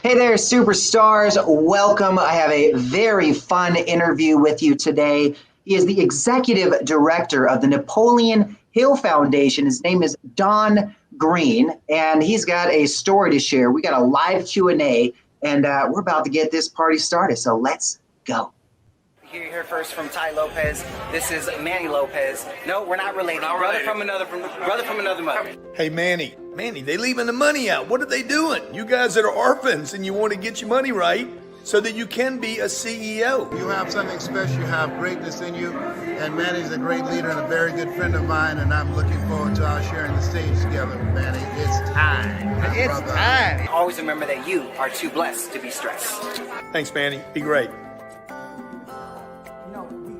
Hey there, superstars. Welcome. I have a very fun interview with you today. He is the executive director of the Napoleon Hill Foundation. His name is Don Green, and he's got a story to share. We got a live Q&A, and we're about to get this party started, so let's go. You hear first from Ty Lopez. This is Manny Lopez. No, we're not related. Brother from another mother. Hey, Manny, they leaving the money out. What are they doing? You guys that are orphans and you want to get your money right so that you can be a CEO. You have something special. You have greatness in you. And Manny's a great leader and a very good friend of mine. And I'm looking forward to our sharing the stage together, Manny. It's time. It's time. Always remember that you are too blessed to be stressed. Thanks, Manny. Be great.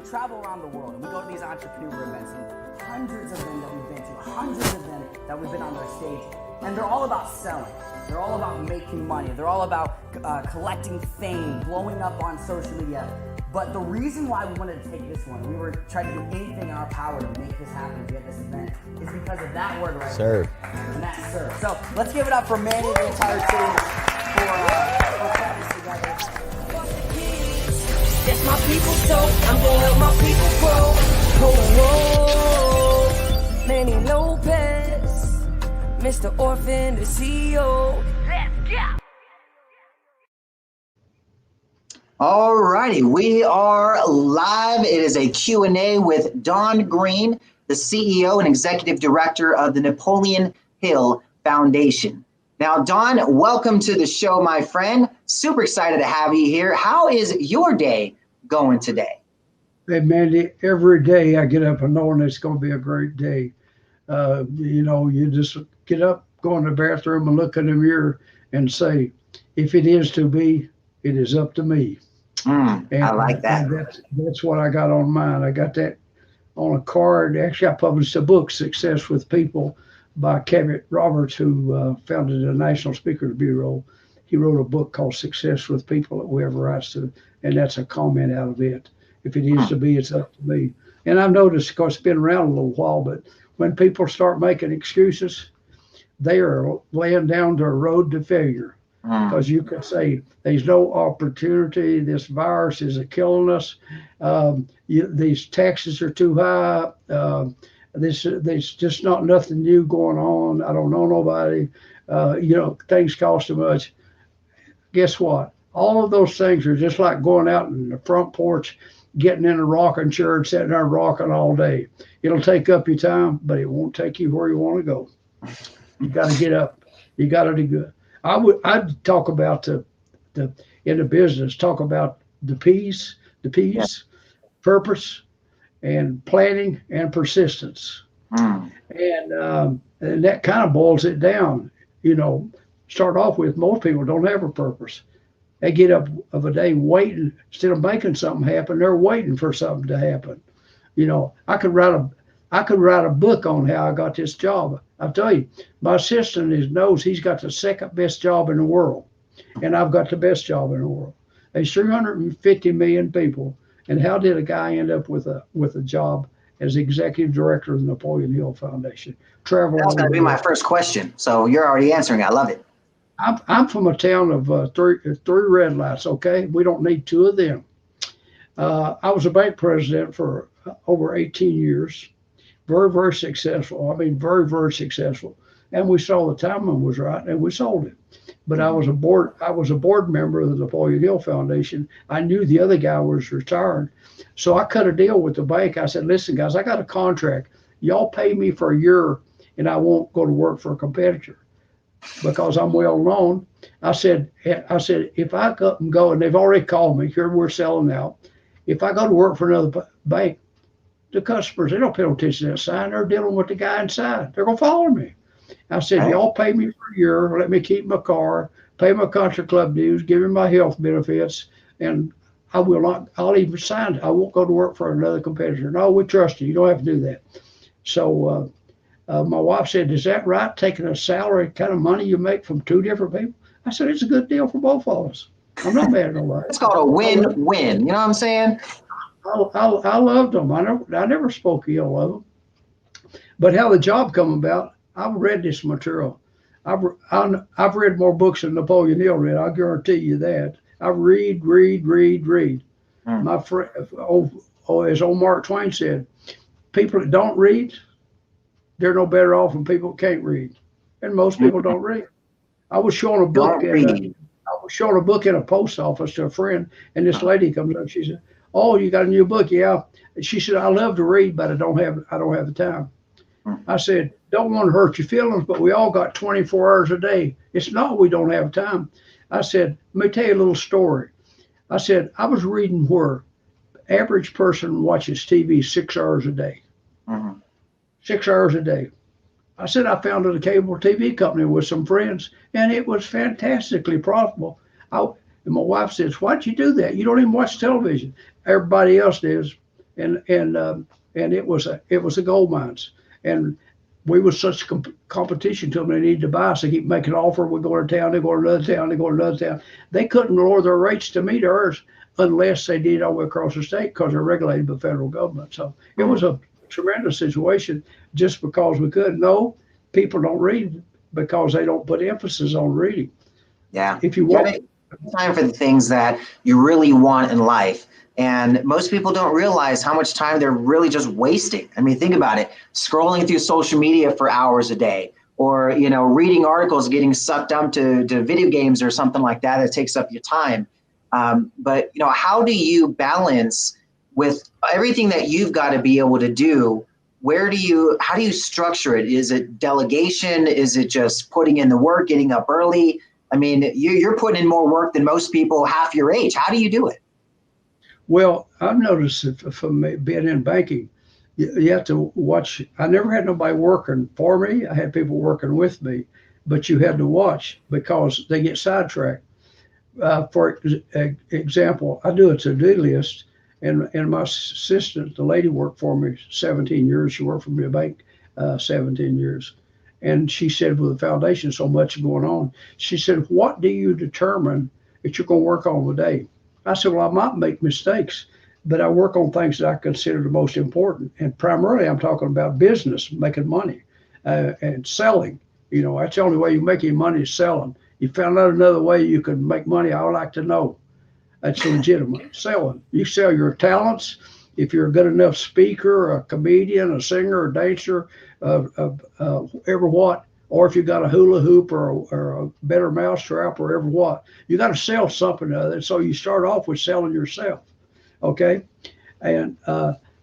Travel around the world and we go to these entrepreneur events, and hundreds of them that we've been to, hundreds of them that we've been on their stage, and they're all about selling. They're all about making money. They're all about collecting fame, blowing up on social media. But the reason why we wanted to take this one, we were trying to do anything in our power to make this happen, to get this event, is because of that word right Serve. there. And that's serve. So let's give it up for Manny and the entire team for putting this together. That's my people, so I'm gonna help my people grow. Oh, Manny Lopez, Mr. Orphan, the CEO. Let's go. All righty, we are live. It is a Q&A with Don Green, the CEO and executive director of the Napoleon Hill Foundation. Now, Don, welcome to the show, my friend. Super excited to have you here. How is your day going today? Hey, Mandy, every day I get up and knowing it's going to be a great day. You just get up, go in the bathroom and look in the mirror and say, if it is to be, it is up to me. I like that. And that's what I got on mine. I got that on a card. Actually, I published a book, Success with People, by Kevin Roberts, who founded the National Speakers Bureau. He wrote a book called Success with People that whoever writes to, and that's a comment out of it. If it is to be, it's up to me. And I've noticed, of course, it's been around a little while, but when people start making excuses, they are laying down their road to failure. Because you could say, there's no opportunity, this virus is killing us, these taxes are too high, there's just not nothing new going on, I don't know nobody, things cost too much. Guess what? All of those things are just like going out in the front porch, getting in a rocking chair and sitting there rocking all day. It'll take up your time, but it won't take you where you want to go. You got to get up. You got to do good. I'd talk about in the business, talk about the P's, purpose, and planning and persistence. And that kind of boils it down. Start off with, most people don't have a purpose. They get up of a day waiting, instead of making something happen, they're waiting for something to happen. I could write a book on how I got this job. I'll tell you, my assistant knows he's got the second best job in the world, and I've got the best job in the world. There's 350 million people, and how did a guy end up with a job as executive director of the Napoleon Hill Foundation? Travel. That's going to be my first question, so you're already answering. I love it. I'm from a town of three red lights. Okay, we don't need two of them. I was a bank president for over 18 years. Very, very successful. I mean, very, very successful. And we saw the timing was right, and we sold it. But I was a board member of the Napoleon Hill Foundation. I knew the other guy was retired, so I cut a deal with the bank. I said, "Listen, guys, I got a contract. Y'all pay me for a year, and I won't go to work for a competitor because I'm well known." I said, if I go, and they've already called me. Here we're selling out. If I go to work for another bank, the customers, they don't pay no attention to that sign. They're dealing with the guy inside. They're going to follow me. I said, y'all pay me for a year, let me keep my car, pay my country club dues, give me my health benefits, and I'll even sign it. I won't go to work for another competitor. No, we trust you. You don't have to do that. So my wife said, is that right, taking a salary kind of money you make from two different people? I said, it's a good deal for both of us. I'm not mad at nobody. It's called a win-win. You know what I'm saying? I loved them. I never spoke ill of them. But how the job come about, I've read this material. I've read more books than Napoleon Hill read. I guarantee you that. I read. My friend, as old Mark Twain said, people that don't read, they're no better off than people that can't read. And most people don't read. I was showing a book Don't read. in a post office to a friend, and this lady comes up. She said, "Oh, you got a new book?" Yeah. She said, "I love to read, but I don't have the time." I said, "Don't want to hurt your feelings, but we all got 24 hours a day. It's not we don't have time." I said, "Let me tell you a little story." I said, "I was reading where average person watches TV 6 hours a day. 6 hours a day." I said, "I founded a cable TV company with some friends, and it was fantastically profitable." And my wife says, "Why'd you do that? You don't even watch television." Everybody else does, and it was a gold mines, and we was such competition to them. They needed to buy us. They keep making an offer. We go to town. They go to another town. They go to another town. They couldn't lower their rates to meet ours unless they did all the way across the state because they're regulated by the federal government. So it was a tremendous situation just because we could. No, people don't read because they don't put emphasis on reading. Yeah. If you want time for the things that you really want in life. And most people don't realize how much time they're really just wasting. I mean, think about it, scrolling through social media for hours a day, or, reading articles, getting sucked up to video games or something like that, that takes up your time. But how do you balance with everything that you've got to be able to do? How do you structure it? Is it delegation? Is it just putting in the work, getting up early? I mean, you're putting in more work than most people half your age. How do you do it? Well, I've noticed that from being in banking, you have to watch. I never had nobody working for me. I had people working with me, but you had to watch because they get sidetracked. For example, I do a to-do list, and my assistant, the lady worked for me 17 years. She worked for me at bank 17 years. And she said, with the foundation, so much going on, she said, "What do you determine that you're going to work on today?" I said, "Well, I might make mistakes, but I work on things that I consider the most important. And primarily, I'm talking about business, making money and selling. That's the only way you make any money is selling. You found out another way you can make money, I would like to know. That's legitimate. Selling. You sell your talents. If you're a good enough speaker, a comedian, a singer, a dancer, ever what, or if you got a hula hoop or a better mousetrap or ever what, you got to sell something other. So you start off with selling yourself, okay? And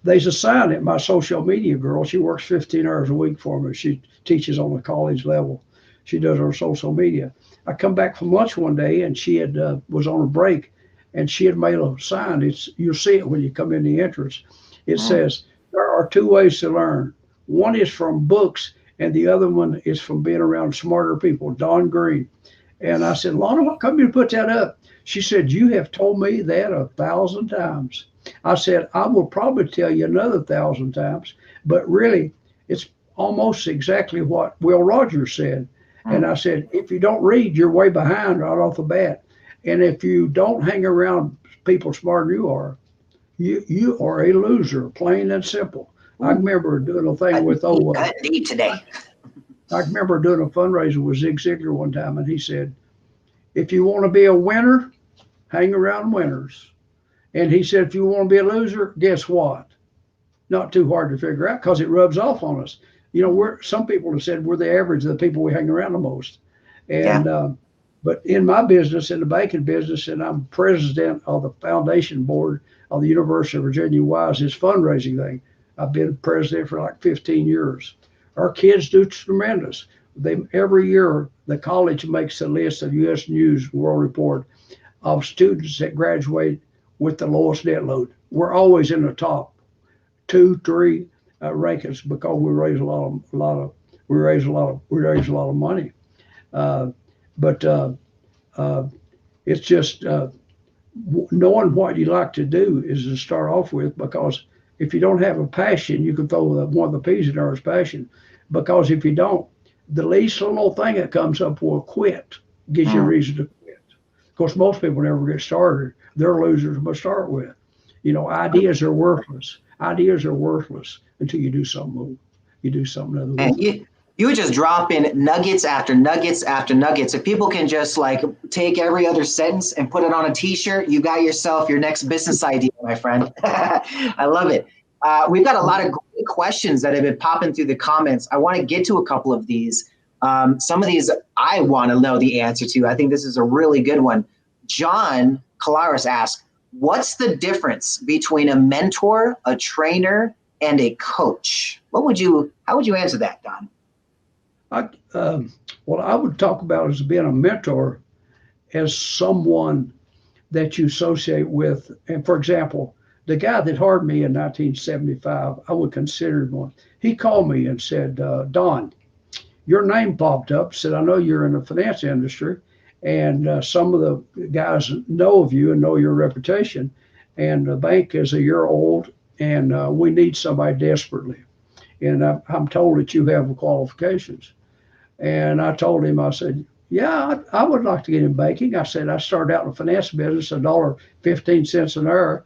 there's a sign at my social media girl. She works 15 hours a week for me. She teaches on the college level. She does her social media. I come back from lunch one day and she was on a break, and she had made a sign. You'll see it when you come in the entrance. It says, "There are two ways to learn. One is from books, and the other one is from being around smarter people." Don Green. And I said, "Lana, how come you put that up?" She said, "You have told me that 1,000 times." I said, "I will probably tell you another 1,000 times, but really, it's almost exactly what Will Rogers said." And I said, "If you don't read, you're way behind right off the bat. And if you don't hang around people smarter than you are a loser, plain and simple." I remember doing a thing with today. I remember doing a fundraiser with Zig Ziglar one time, and he said, "If you want to be a winner, hang around winners." And he said, "If you want to be a loser, guess what?" Not too hard to figure out because it rubs off on us. Some people have said we're the average of the people we hang around the most. And but in my business, in the banking business, and I'm president of the foundation board of the University of Virginia WISE, this fundraising thing. I've been president for like 15 years. Our kids do tremendous. Every year, the college makes a list of U.S. News World Report of students that graduate with the lowest debt load. We're always in the top 2, 3 rankings because we raise a lot of money. But it's just knowing what you like to do is to start off with, because if you don't have a passion, you can throw one of the peas in there as passion. Because if you don't, the least little thing that comes up will quit, gives you a reason to quit. Of course, most people never get started. They're losers to start with. Ideas are worthless. Ideas are worthless until you do something. You do something other And with. You would just drop in nuggets after nuggets after nuggets. If people can just like take every other sentence and put it on a t-shirt, you got yourself your next business idea, my friend. I love it. We've got a lot of great questions that have been popping through the comments. I want to get to a couple of these. Some of these I want to know the answer to. I think this is a really good one. John Calaris asks, what's the difference between a mentor, a trainer, and a coach? How would you answer that, Don? What I would talk about as being a mentor as someone that you associate with. And for example, the guy that hired me in 1975, I would consider him one. He called me and said, Don, your name popped up, said, I know you're in the finance industry, and some of the guys know of you and know your reputation. And the bank is a year old, and we need somebody desperately. And I'm told that you have the qualifications. And I told him, I said, yeah, I would like to get in banking. I said, I started out in the finance business, $1.15 an hour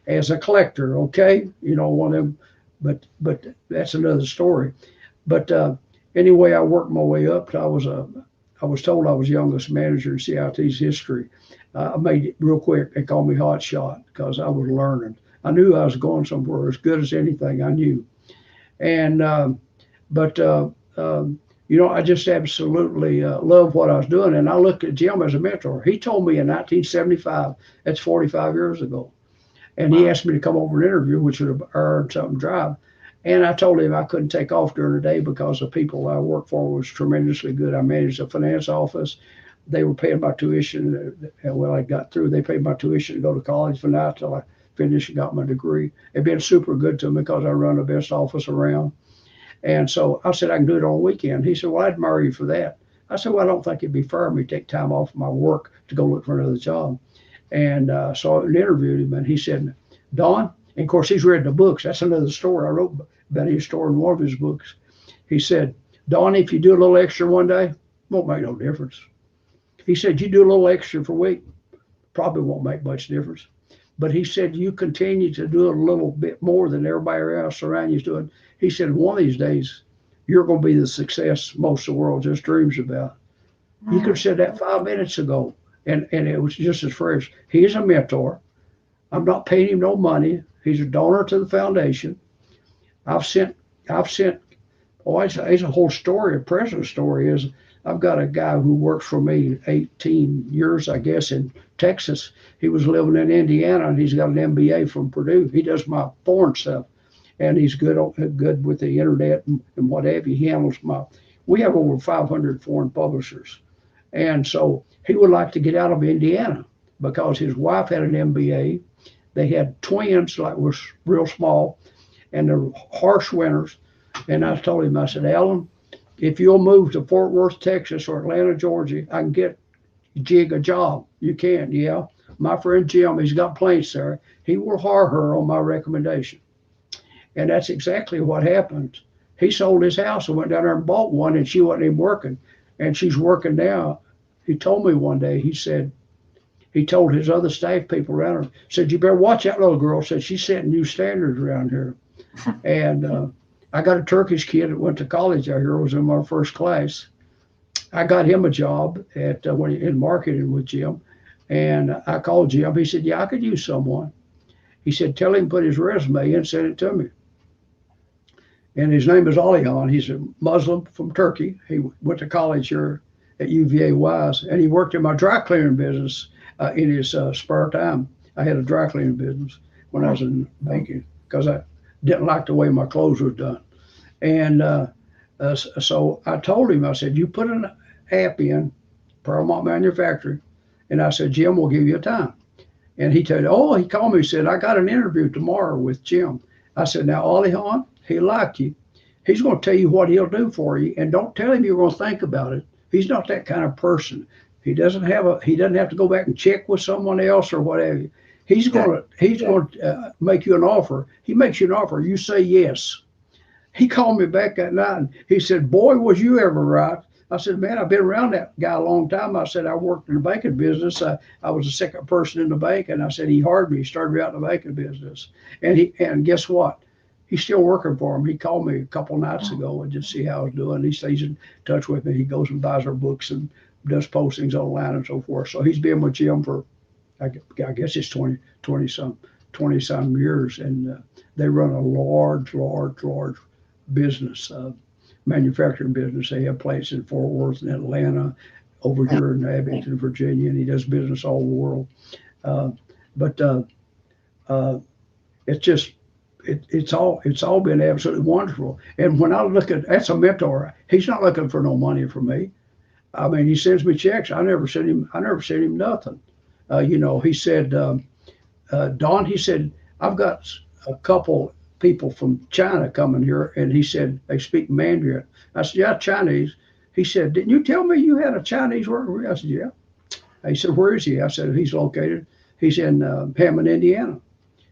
as a collector. Okay. You know, one of them, but that's another story. But anyway, I worked my way up. I was told I was youngest manager in CIT's history. I made it real quick. They called me hot shot because I was learning. I knew I was going somewhere as good as anything I knew. And, you know, I just absolutely love what I was doing. And I looked at Jim as a mentor. He told me in 1975, that's 45 years ago. And he asked me to come over and interview, which would have earned something drive. And I told him I couldn't take off during the day because the people I worked for was tremendously good. I managed a finance office. They were paying my tuition. And when I got through, they paid my tuition to go to college for now till I finished and got my degree. They've been super good to me because I run the best office around. And so I said, I can do it on a weekend. He said, well, I admire you for that. I said, well, I don't think it'd be fair for me to take time off my work to go look for another job. And so I interviewed him, and he said, Don, and of course, he's read the books. That's another story I wrote about his story in one of his books. He said, Don, if you do a little extra one day, won't make no difference. He said, you do a little extra for a week, probably won't make much difference. But he said, you continue to do a little bit more than everybody else around you is doing. He said, one of these days, you're going to be the success most of the world just dreams about. You could have said that 5 minutes ago, and it was just as fresh. He's a mentor. I'm not paying him no money. He's a donor to the foundation. It's a whole story. A present story is I've got a guy who works for me 18 years, I guess, in Texas. He was living in Indiana, and he's got an MBA from Purdue. He does my foreign stuff, and he's good with the internet and what have you. He handles we have over 500 foreign publishers. And so he would like to get out of Indiana because his wife had an MBA. They had twins, like was real small, and they're harsh winters. And I told him, I said, Alan, if you'll move to Fort Worth, Texas, or Atlanta, Georgia, I can get Jig a job. You can, yeah. My friend Jim, he's got planes there. He will hire her on my recommendation. And that's exactly what happened. He sold his house and went down there and bought one, and she wasn't even working. And she's working now. He told me one day, he said, he told his other staff people around her, said, you better watch that little girl. Said, she's setting new standards around here. And I got a Turkish kid that went to college out here, was in my first class. I got him a job in marketing with Jim. And I called Jim. He said, yeah, I could use someone. He said, tell him to put his resume in and send it to me. And his name is Alihan. He's a Muslim from Turkey. He went to college here at UVA Wise, and he worked in my dry cleaning business in his spare time. I had a dry cleaning business when I was in banking because I didn't like the way my clothes were done. And so I told him, I said, you put an app in, Paramount Manufacturing, and I said, Jim will give you a time. And he told me, he called me and said, I got an interview tomorrow with Jim. I said, now, Alihan, he liked you. He's going to tell you what he'll do for you, and don't tell him you're going to think about it. He's not that kind of person. He doesn't have to go back and check with someone else or whatever. He's going to make you an offer. He makes you an offer. You say yes. He called me back that night and he said, boy, was you ever right. I said, man, I've been around that guy a long time. I said, I worked in the banking business. I was the second person in the bank. And I said, he hired me. He started me out in the banking business. And guess what? he's still working for him. He called me a couple nights ago and just see how I was doing. He stays in touch with me. He goes and buys our books and does postings online and so forth. So he's been with Jim for, I guess it's 20 some years. And they run a large business, manufacturing business. They have plants in Fort Worth and Atlanta, over here in Abington, Virginia, and he does business all over the world. It's just, it's all been absolutely wonderful. And when I look at, that's a mentor. He's not looking for no money from me. I mean, he sends me checks. I never sent him nothing. He said, Don, he said, I've got a couple people from China coming here, and he said they speak Mandarin. I said, yeah, Chinese. He said, didn't you tell me you had a Chinese worker? I said, yeah. He said, where is he? I said, he's in Hammond, Indiana.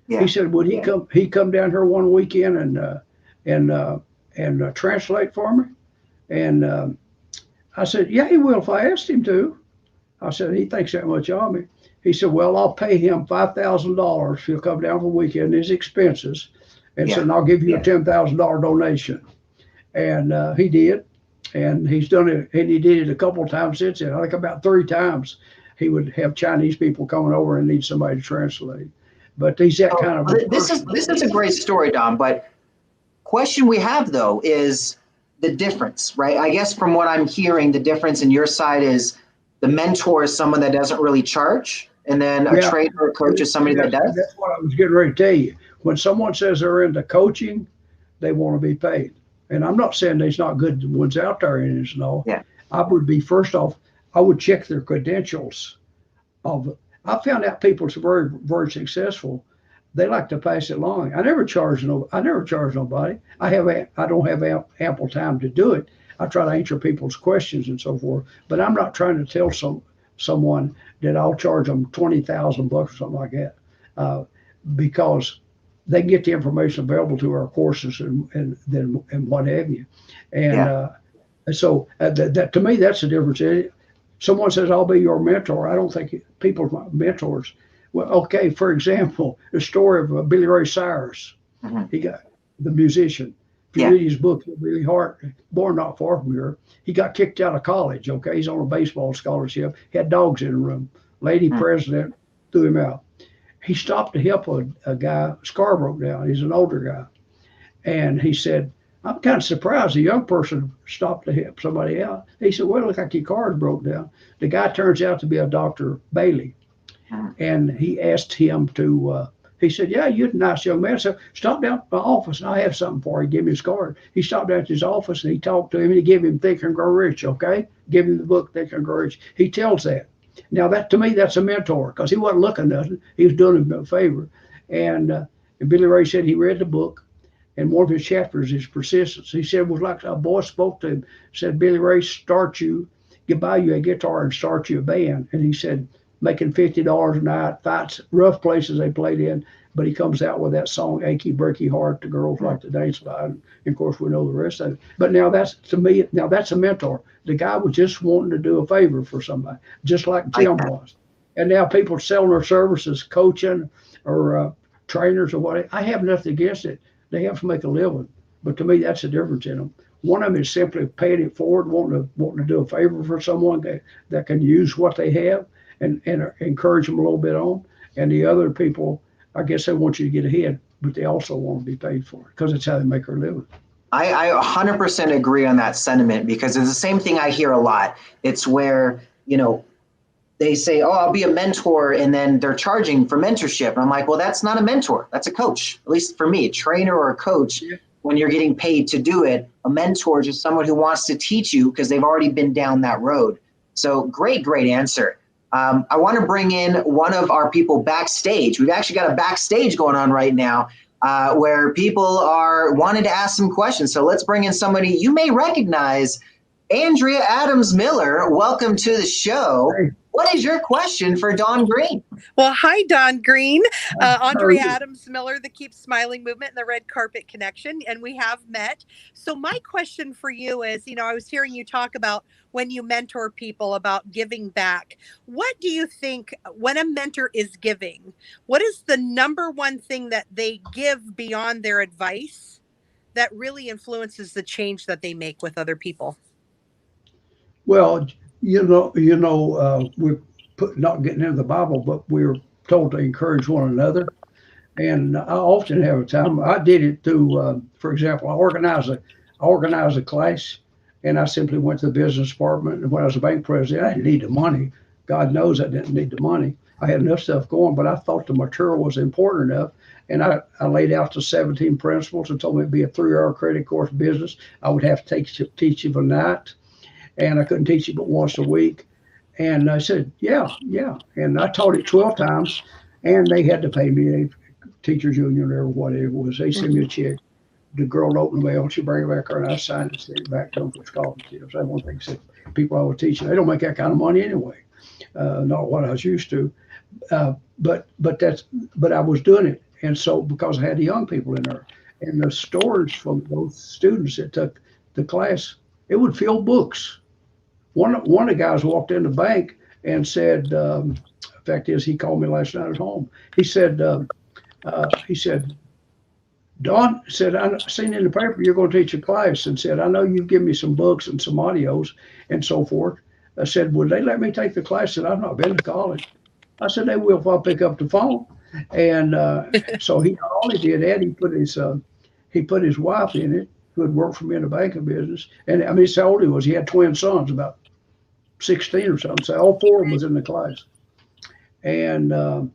Yeah. He said, would he come down here one weekend and translate for me? And I said, yeah, he will if I asked him to. I said, he thinks that much of me. He said, well, I'll pay him $5,000 if he'll come down for the weekend, his expenses. And said, and I'll give you a $10,000 donation. And he did. And he's done it, and he did it a couple of times since then. I think about 3 times he would have Chinese people coming over and need somebody to translate. But he's that kind of. This is a great story, Don. But question we have though is the difference, right? I guess from what I'm hearing, the difference in your side is the mentor is someone that doesn't really charge, and then a trainer or coach is somebody that does. That's what I was getting ready to tell you. When someone says they're into coaching, they want to be paid. And I'm not saying there's not good ones out there in this and all. Yeah. I would be, first off, I would check their credentials. I found out people are very, very successful. They like to pass it along. I never charge nobody. I don't have ample time to do it. I try to answer people's questions and so forth. But I'm not trying to tell someone that I'll charge them $20,000 or something like that, because they can get the information available to our courses and what have you. And so that to me, that's the difference. Someone says, I'll be your mentor. I don't think people are my mentors. Well, okay, for example, the story of Billy Ray Cyrus. Mm-hmm. He got the musician. If you read his book, Really Hard, born not far from here, he got kicked out of college. Okay, he's on a baseball scholarship. He had dogs in the room. Lady president threw him out. He stopped to help a guy. His car broke down. He's an older guy. And he said, I'm kind of surprised a young person stopped to help somebody out. He said, well, it looks like your car broke down. The guy turns out to be a Dr. Bailey. And he asked him to, he said, yeah, you're a nice young man. So stop down at my office and I have something for you. Give me his card. He stopped down to his office and he talked to him and he gave him Think and Grow Rich, okay? Give him the book, Think and Grow Rich. He tells that. Now, that to me, that's a mentor because he wasn't looking at nothing. He was doing him a favor. And Billy Ray said he read the book, and one of his chapters is persistence. He said it was like a boy spoke to him, said, Billy Ray, buy you a guitar and start you a band. And he said, making $50 a night, fights, rough places they played in. But he comes out with that song, Achy Breaky Heart, the girls like to dance by. And of course, we know the rest of it. But now that's a mentor. The guy was just wanting to do a favor for somebody, just like Jim was. And now people selling their services, coaching or trainers or whatever. I have nothing against it. They have to make a living. But to me, that's the difference in them. One of them is simply paying it forward, wanting to do a favor for someone that can use what they have and encourage them a little bit on. And the other people, I guess they want you to get ahead, but they also want to be paid for it because it's how they make their living. I 100% agree on that sentiment because it's the same thing I hear a lot. It's where, they say, oh, I'll be a mentor, and then they're charging for mentorship. And I'm like, well, that's not a mentor. That's a coach, at least for me, a trainer or a coach. Yeah. When you're getting paid to do it, a mentor is just someone who wants to teach you because they've already been down that road. So great answer. I want to bring in one of our people backstage. We've actually got a backstage going on right now where people are wanting to ask some questions. So let's bring in somebody you may recognize. Andrea Adams Miller, welcome to the show. Hey. what is your question for Don Green? Well, hi, Don Green, Andrea you? Adams Miller, the Keep Smiling Movement and the Red Carpet Connection, and we have met. So my question for you is, I was hearing you talk about when you mentor people about giving back. What do you think when a mentor is giving, what is the number one thing that they give beyond their advice that really influences the change that they make with other people? Well, we're not getting into the Bible, but we're told to encourage one another. And I often have a time. I did it through, for example, I organized a class, and I simply went to the business department. And when I was a bank president, I didn't need the money. God knows I didn't need the money. I had enough stuff going, but I thought the material was important enough. And I laid out the 17 principles and told me it'd be a 3-hour credit course business. I would have to teach it a night, and I couldn't teach it but once a week. And I said, yeah. And I taught it 12 times, and they had to pay me a teachers union or whatever it was. They sent me a check. The girl opened the mail, she bring it back her, and I signed it, sent it back to them for scholarships. That's one thing. Said people I was teaching, they don't make that kind of money anyway. Not what I was used to. But I was doing it, and so because I had the young people in there, and the stories from those students that took the class, it would fill books. One of the guys walked in the bank and said, the fact is, he called me last night at home. He said, Don said, I seen in the paper you're going to teach a class, and said, I know you give me some books and some audios and so forth. I said, would they let me take the class? I said, I've not been to college. I said, they will if I pick up the phone. And so he not only did that, he put his wife in it, who had worked for me in the banking business. And I mean, that's how old he was. He had twin sons, about 16 or something. So all 4 of them was in the class. And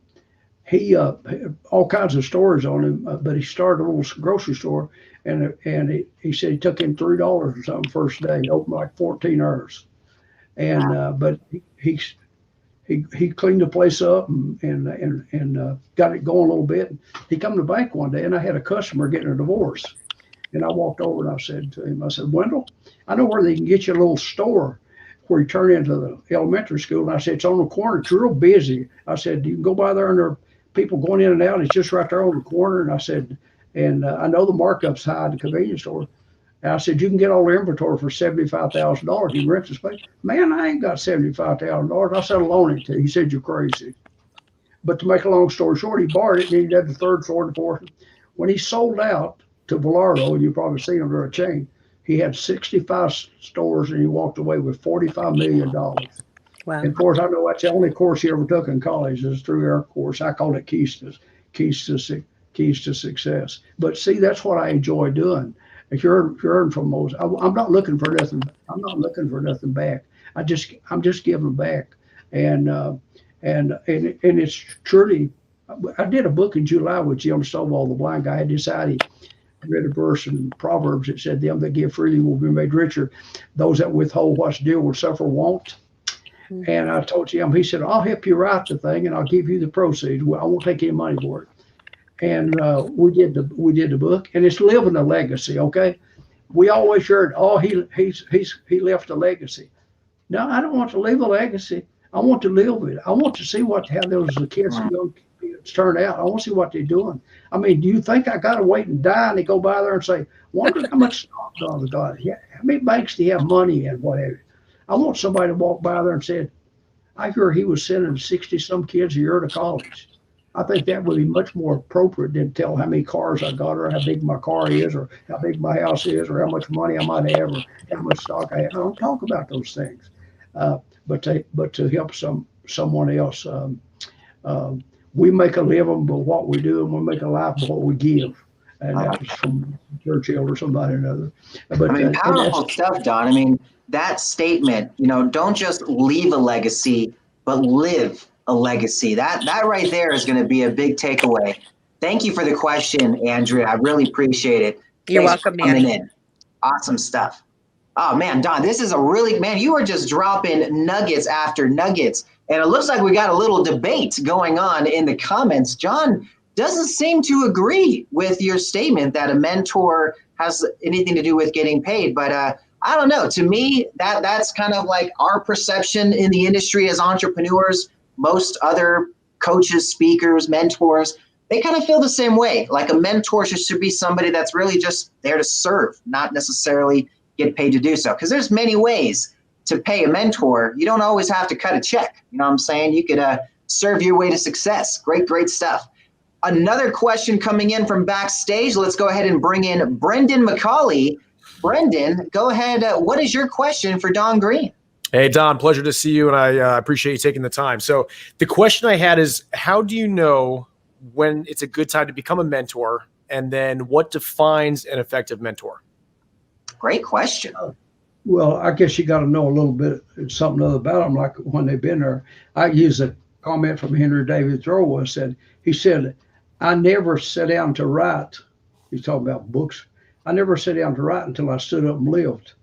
he all kinds of stories on him, but he started a little grocery store, and he said he took in $3 or something first day. He opened like 14 hours, and but he cleaned the place up and got it going a little bit. He come to the bank one day, and I had a customer getting a divorce, and I walked over and I said to him, I said, Wendell, I know where they can get you a little store where you turn into the elementary school. And I said, it's on the corner. It's real busy. I said, you can go by there and there are people going in and out. It's just right there on the corner. And I said, and I know the markup's high at the convenience store. And I said, you can get all the inventory for $75,000. He rents the space. Man, I ain't got $75,000. I said, I'll loan it to you. He said, you're crazy. But to make a long story short, he borrowed it, and he did the third, fourth, and fourth. When he sold out to Velardo, and you probably seen him, they're a chain, he had 65 stores, and he walked away with $45 million. Wow. And of course, I know that's the only course he ever took in college is a 3-hour course. I call it Keys to Success. But see, that's what I enjoy doing. If you're hearing from those, I'm not looking for nothing. I'm not looking for nothing back. I'm just giving back, and it's truly. I did a book in July with Jim Stovall, the blind guy. I decided he read a verse in Proverbs that said, "Them that give freely will be made richer; those that withhold what's due will suffer want." Mm-hmm. And I told Jim, he said, "I'll help you write the thing, and I'll give you the proceeds. Well, I won't take any money for it." And we did the book, and it's living a legacy. Okay, we always heard, "Oh, he left a legacy." No, I don't want to leave a legacy. I want to live it. I want to see how those kids, young kids turn out. I want to see what they're doing. I mean, do you think I got to wait and die and they go by there and say, "Wonder how much stock on the God? How many banks do you have money in?" Whatever. I want somebody to walk by there and say, "I hear he was sending 60-some kids a year to college." I think that would be much more appropriate than tell how many cars I got, or how big my car is, or how big my house is, or how much money I might have, or how much stock I have. I don't talk about those things, but to help someone else. We make a living by what we do, and we make a life by what we give. And that was from Churchill or somebody or another. But I mean, powerful stuff, Don. I mean, that statement, don't just leave a legacy, but live a legacy. That right there is going to be a big takeaway. Thank you for the question, Andrea. I really appreciate it. You're welcome, man. Awesome stuff. Oh man, Don, this is you are just dropping nuggets after nuggets. And it looks like we got a little debate going on in the comments. John doesn't seem to agree with your statement that a mentor has anything to do with getting paid. But I don't know. To me, that's kind of like our perception in the industry as entrepreneurs. Most other coaches, speakers, mentors, they kind of feel the same way. Like a mentor should be somebody that's really just there to serve, not necessarily get paid to do so. Because there's many ways to pay a mentor. You don't always have to cut a check. You know what I'm saying? You could serve your way to success. Great stuff. Another question coming in from backstage. Let's go ahead and bring in Brendan McCauley. Brendan, go ahead. What is your question for Don Green? Hey, Don, pleasure to see you, and I appreciate you taking the time. So the question I had is, how do you know when it's a good time to become a mentor, and then what defines an effective mentor? Great question. Well, I guess you got to know a little bit something other about them, like when they've been there. I use a comment from Henry David Thoreau. He said, I never sat down to write. He's talking about books. I never sat down to write until I stood up and lived.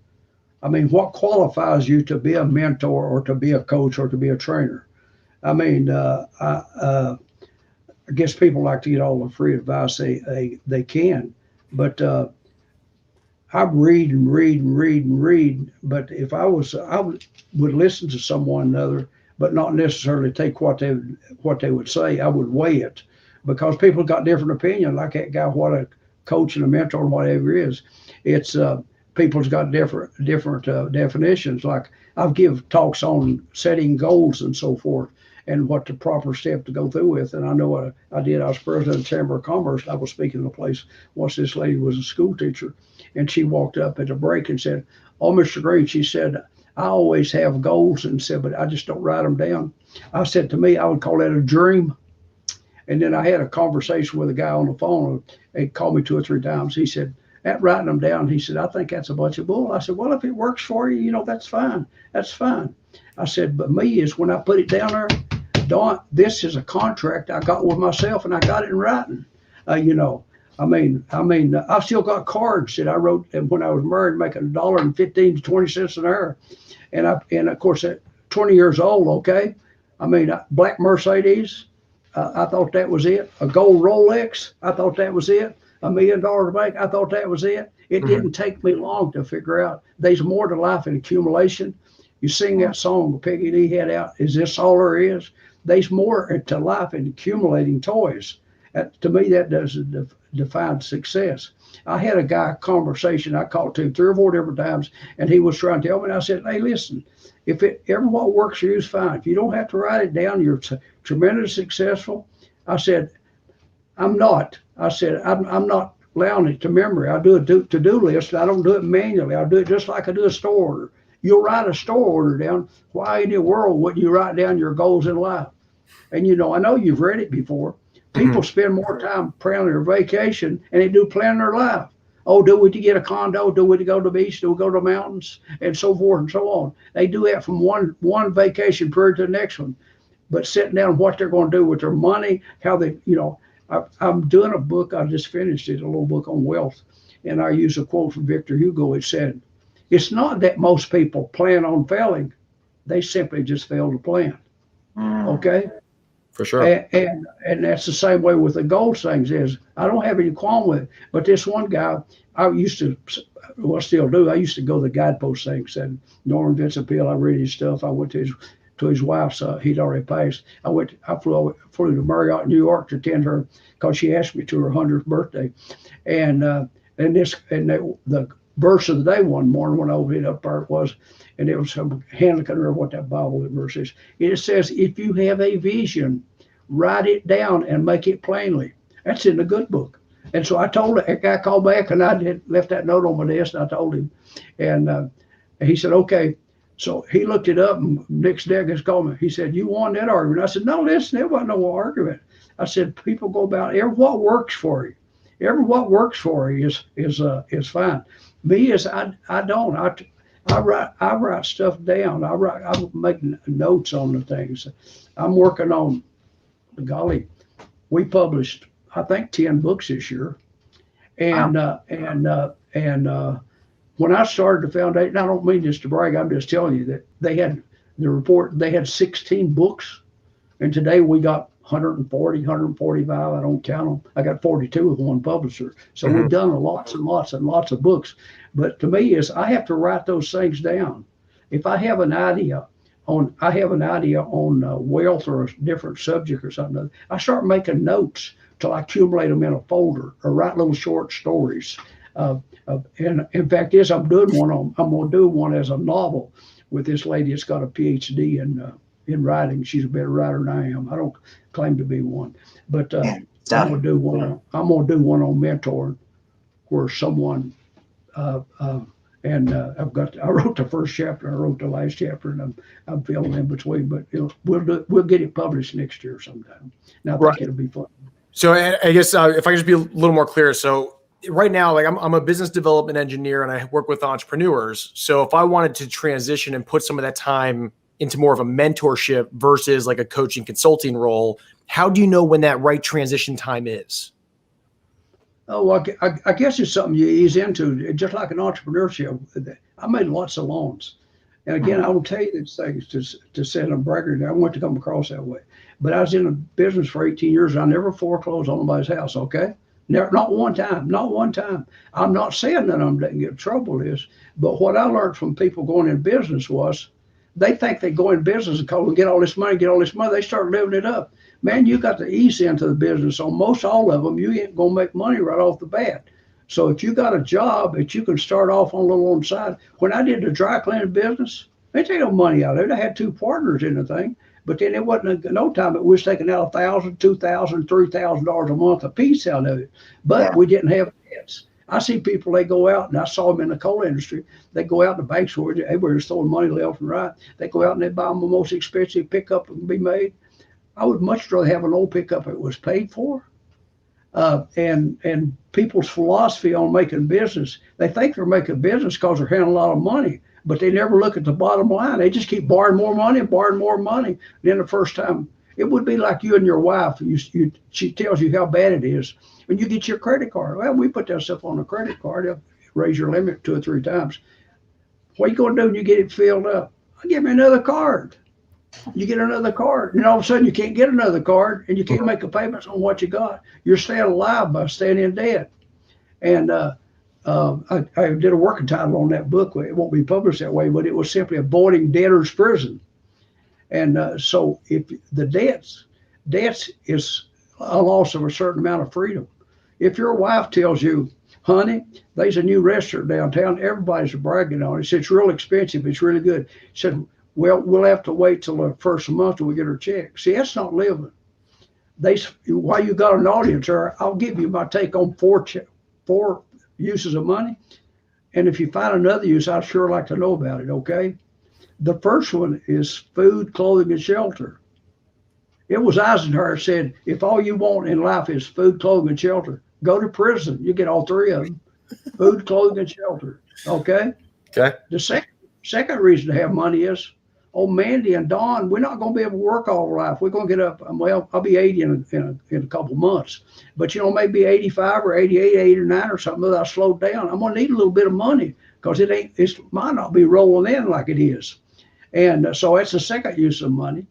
I mean, what qualifies you to be a mentor or to be a coach or to be a trainer? I mean, I guess people like to get all the free advice they can, but I read and read and read and read. But if I would listen to someone other, but not necessarily take what they would say. I would weigh it, because people got different opinion. Like that guy, what a coach and a mentor and whatever is. It's people's got different definitions. Like I've give talks on setting goals and so forth, and what the proper step to go through with. And I know what I did. I was president of the Chamber of Commerce. I was speaking in a place once. This lady was a school teacher, and she walked up at the break and said, "Oh, Mr. Green," she said, "I always have goals," and said, "but I just don't write them down." I said, to me, I would call that a dream. And then I had a conversation with a guy on the phone. He called me 2 or 3 times. He said, at writing them down, he said, "I think that's a bunch of bull." I said, "Well, if it works for you, that's fine. That's fine." I said, "But me is when I put it down there, Don, this is a contract I got with myself, and I got it in writing." I mean, I've still got cards that I wrote when I was married, making $1.15 to 20 cents an hour. And of course, at 20 years old, okay. I mean, black Mercedes, I thought that was it. A gold Rolex, I thought that was it. $1 million bank, I thought that was it. It didn't take me long to figure out there's more to life than accumulation. You sing that song Peggy Lee had out, "Is this all there is?" There's more to life than accumulating toys. To me, that doesn't define success. I had a guy conversation I called to 3 or 4 different times, and he was trying to tell me, and I said, "Hey, listen, if what works for you is fine. If you don't have to write it down, you're tremendously successful." I said, I'm not allowing it to memory. I do a to-do list. I don't do it manually. I do it just like I do a store order. You'll write a store order down. Why in the world wouldn't you write down your goals in life? And I know you've read it before. People spend more time planning their vacation and they do planning their life. Oh, do we to get a condo? Do we to go to the beach? Do we go to the mountains? And so forth and so on. They do that from one vacation period to the next one. But sitting down what they're going to do with their money, how they, I'm doing a book. I just finished it, a little book on wealth. And I use a quote from Victor Hugo. It said, "It's not that most people plan on failing. They simply just fail to plan." Okay? For sure. And that's the same way with the goals things is. I don't have any qualm with it. But this one guy, I used to, well, still do. I used to go to the guidepost things and Norman Vincent Peale. I read his stuff. I went to his wife's. He'd already passed. I flew to Marriott, New York to attend her because she asked me to her 100th birthday. And the verse of the day one morning when I opened it up there it was, and it was some hand, I can't remember what that Bible verse is. It says, "If you have a vision, write it down and make it plainly." That's in the good book. And so I told that guy, called back, and I left that note on my desk, and I told him. And he said, "Okay." So he looked it up, and Nick Steggins called me. He said, "You won that argument." I said, "No, listen, there wasn't no argument." I said, "People go about what works for you. What works for you is fine." Me is I don't. I write stuff down. I'm making notes on the things. I'm working on. Golly, we published I think 10 books this year, and when I started the foundation, I don't mean this to brag. I'm just telling you that they had the report. They had 16 books, and today we got 140, 145. I don't count them. I got 42 with one publisher. So we've done lots and lots and lots of books. But to me, is I have to write those things down. If I have an idea on wealth or a different subject or something, I start making notes till I accumulate them in a folder or write little short stories. And in fact, I'm going to do one as a novel with this lady that's got a PhD in writing. She's a better writer than I am. I don't claim to be one, but I'm going to do one. I'm going to do one on mentoring, where someone I wrote the first chapter. I wrote the last chapter, and I'm filling in between. But we'll get it published next year sometime. And I think it'll be fun. So I guess if I can just be a little more clear. So right now, like I'm a business development engineer and I work with entrepreneurs. So if I wanted to transition and put some of that time into more of a mentorship versus like a coaching consulting role, how do you know when that right transition time is? Oh, I guess it's something you ease into, just like an entrepreneurship. I made lots of loans. And again, I will tell you these things to set a braggart. I want to come across that way. But I was in a business for 18 years. And I never foreclosed on anybody's house, okay? Never, not one time. I'm not saying that I'm didn't get in trouble is, but what I learned from people going in business was they think they go in business and get all this money. They start living it up. Man, you got to ease into the business. On most all of them, you ain't going to make money right off the bat. So if you got a job that you can start off on a little on the side. When I did the dry cleaning business, they take no money out of it. I had 2 partners in the thing, but then it wasn't no time. It was taking out $1,000, $2,000, $3,000 a month a piece out of it. But we didn't have debts. I see people, they go out, and I saw them in the coal industry. They go out in the banks where everybody's throwing money left and right. They go out and they buy them the most expensive pickup that can be made. I would much rather have an old pickup that was paid for. And people's philosophy on making business, they think they're making business because they're handling a lot of money, but they never look at the bottom line. They just keep borrowing more money. Then the first time, it would be like you and your wife. She tells you how bad it is. When you get your credit card, well, we put that stuff on a credit card. They'll raise your limit 2 or 3 times. What are you going to do when you get it filled up? Give me another card. You get another card, and all of a sudden you can't get another card, and you can't make a payments on what you got. You're staying alive by staying in debt. And I did a working title on that book. It won't be published that way, but it was simply Avoiding Debtor's Prison. And so if the debts is a loss of a certain amount of freedom. If your wife tells you, honey, there's a new restaurant downtown, everybody's bragging on it. She said, it's real expensive, it's really good. She said, well, we'll have to wait till the first of the month till we get our check. See, that's not living. While you got an audience there, I'll give you my take on 4 uses of money. And if you find another use, I'd sure like to know about it, okay? The first one is food, clothing, and shelter. It was Eisenhower said, if all you want in life is food, clothing, and shelter, go to prison. You get all 3 of them. Food, clothing, and shelter, okay? Okay. The second reason to have money is, Mandy and Dawn, we're not going to be able to work all our life. We're going to get up. Well, I'll be 80 in a couple months, but maybe 85 or 88, 89 or something. I slowed down. I'm going to need a little bit of money because it might not be rolling in like it is. And so that's the second use of money.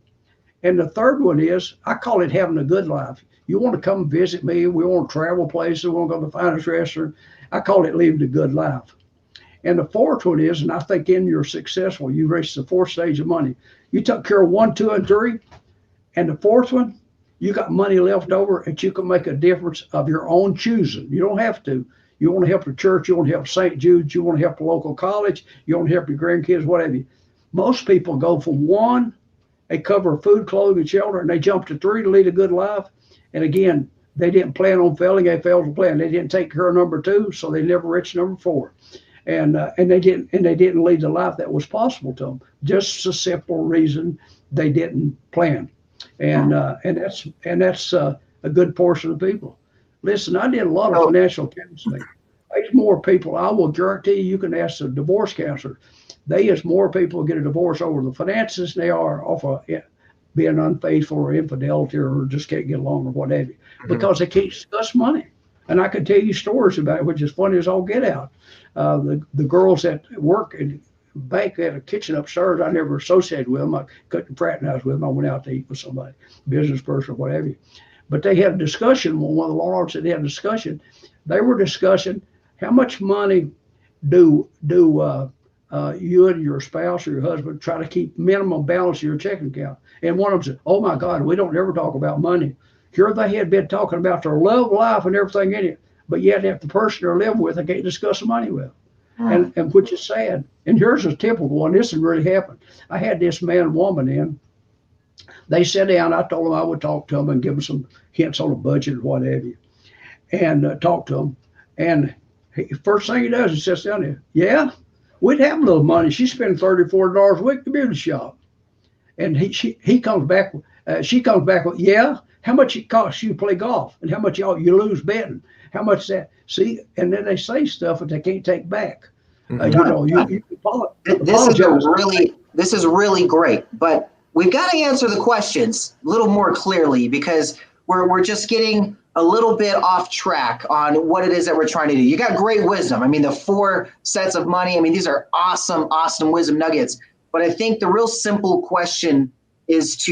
And the third one is, I call it having a good life. You want to come visit me. We want to travel places. We want to go to the finest restaurant. I call it living a good life. And the fourth one is, and I think in you're successful, you reached the 4th stage of money. You took care of 1, 2, and 3. And the 4th one, you got money left over and you can make a difference of your own choosing. You don't have to. You want to help the church. You want to help St. Jude's. You want to help the local college. You want to help your grandkids, whatever. Most people go from 1, they cover food, clothing, and shelter, and they jump to 3 to lead a good life. And again, they didn't plan on failing. They failed to plan. They didn't take care of number 2, so they never reached number 4. And they didn't lead the life that was possible to them. Just a simple reason they didn't plan, and that's a good portion of people. Listen, I did a lot of financial counseling. There's more people. I will guarantee you can ask a divorce counselor. There's more people get a divorce over the finances than they are off of being unfaithful or infidelity or just can't get along or whatever, because they can't discuss money. And I could tell you stories about it, which is funny as all get out. The girls that work bank had a kitchen upstairs. I never associated with them. I couldn't fraternize with them. I went out to eat with somebody, business person or whatever. But they had a discussion. One of the landlords said they had a discussion. They were discussing how much money do you and your spouse or your husband try to keep minimum balance of your checking account. And one of them said, "Oh my God, we don't ever talk about money." Here they had been talking about their love life and everything in it, but yet if the person they're living with, they can't discuss the money with. And which is sad. And here's a typical one. This has really happened. I had this man and woman in. They sat down. I told them I would talk to them and give them some hints on the budget or what have you, and talk to them. And first thing he does, he sits down there. "Yeah, we'd have a little money. She spends $30, $40 a week at the beauty shop." And he comes back. She comes back with, "Yeah, how much it costs you to play golf, and how much you lose betting? How much that?" See, and then they say stuff that they can't take back. You This is really great, but we've got to answer the questions a little more clearly, because we're just getting a little bit off track on what it is that we're trying to do. You got great wisdom. I mean, the 4 sets of money, I mean, these are awesome wisdom nuggets. But I think the real simple question is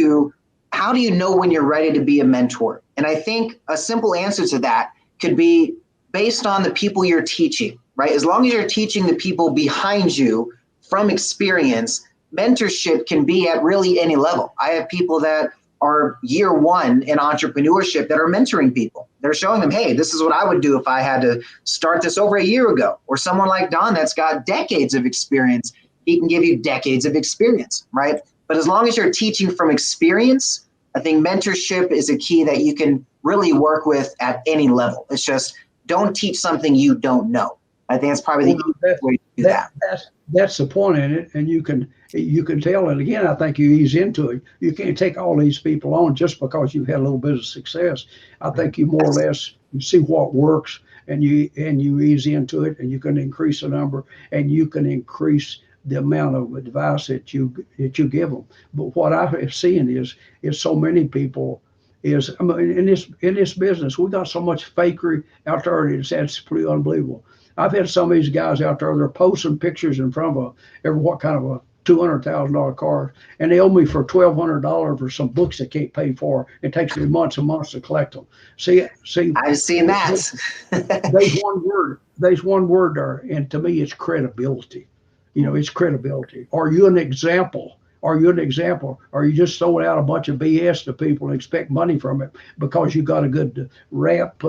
how do you know when you're ready to be a mentor? And I think a simple answer to that could be based on the people you're teaching, right? As long as you're teaching the people behind you from experience, mentorship can be at really any level. I have people that are year 1 in entrepreneurship that are mentoring people. They're showing them, hey, this is what I would do if I had to start this over a year ago. Or someone like Don that's got decades of experience, he can give you decades of experience, right? But as long as you're teaching from experience, I think mentorship is a key that you can really work with at any level. It's just don't teach something you don't know. I think that's probably the easiest way to do that. That's the point in it, and you can tell. And again, I think you ease into it. You can't take all these people on just because you've had a little bit of success. I think you more or less you see what works, and you ease into it, and you can increase the number, and you can increase the amount of advice that you give them. But what I have seen is so many people is, I mean, in this business, we got so much fakery out there. It's absolutely unbelievable. I've had some of these guys out there, they're posting pictures in front of what kind of a $200,000 car, and they owe me for $1,200 for some books they can't pay for. It takes me months and months to collect them. See, I've seen that. There's one word there, and to me, it's credibility. It's credibility. Are you an example? Are you just throwing out a bunch of BS to people and expect money from it because you got a good rap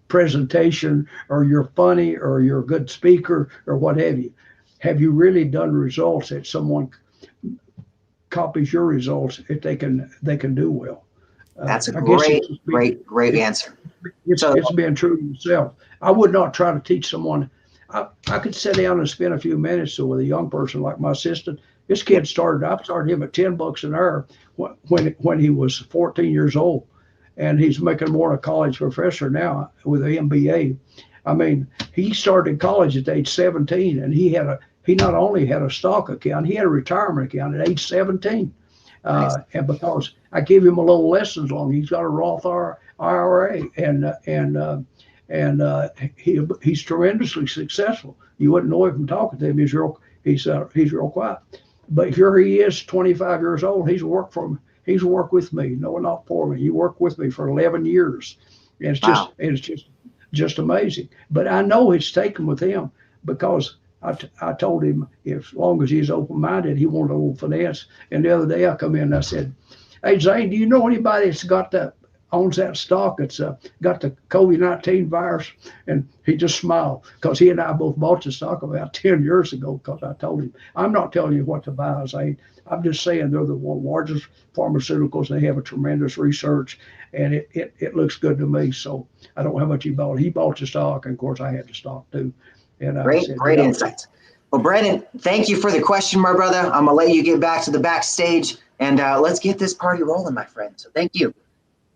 presentation, or you're funny, or you're a good speaker, or what have you? Have you really done results that someone copies your results if they can do well? That's a great answer. It's being true to yourself. I would not try to teach someone. I could sit down and spend a few minutes with a young person like my assistant. This kid I started him at $10 an hour when he was 14 years old. And he's making more than a college professor now with an MBA. I mean, he started college at age 17, and he not only had a stock account, he had a retirement account at age 17. Nice. And because I gave him a little lessons on, he's got a Roth IRA, and he's tremendously successful. You wouldn't know it from talking to him. He's real quiet. But here he is, 25 years old. He's worked with me. No, not for me. He worked with me for 11 years. And it's just amazing. But I know it's taken with him because I told him as long as he's open-minded, he wanted a little finance. And the other day I come in and I said, "Hey, Zane, do you know anybody that's owns that stock that's got the COVID-19 virus?" And he just smiled, because he and I both bought the stock about 10 years ago, because I told him, I'm not telling you what to buy, Zane. I'm just saying they're the largest pharmaceuticals. They have a tremendous research, and it looks good to me. So I don't know how much he bought. He bought the stock, and of course I had the stock too. And great insights. Well, Brandon, thank you for the question, my brother. I'm gonna let you get back to the backstage, and let's get this party rolling, my friend. So thank you.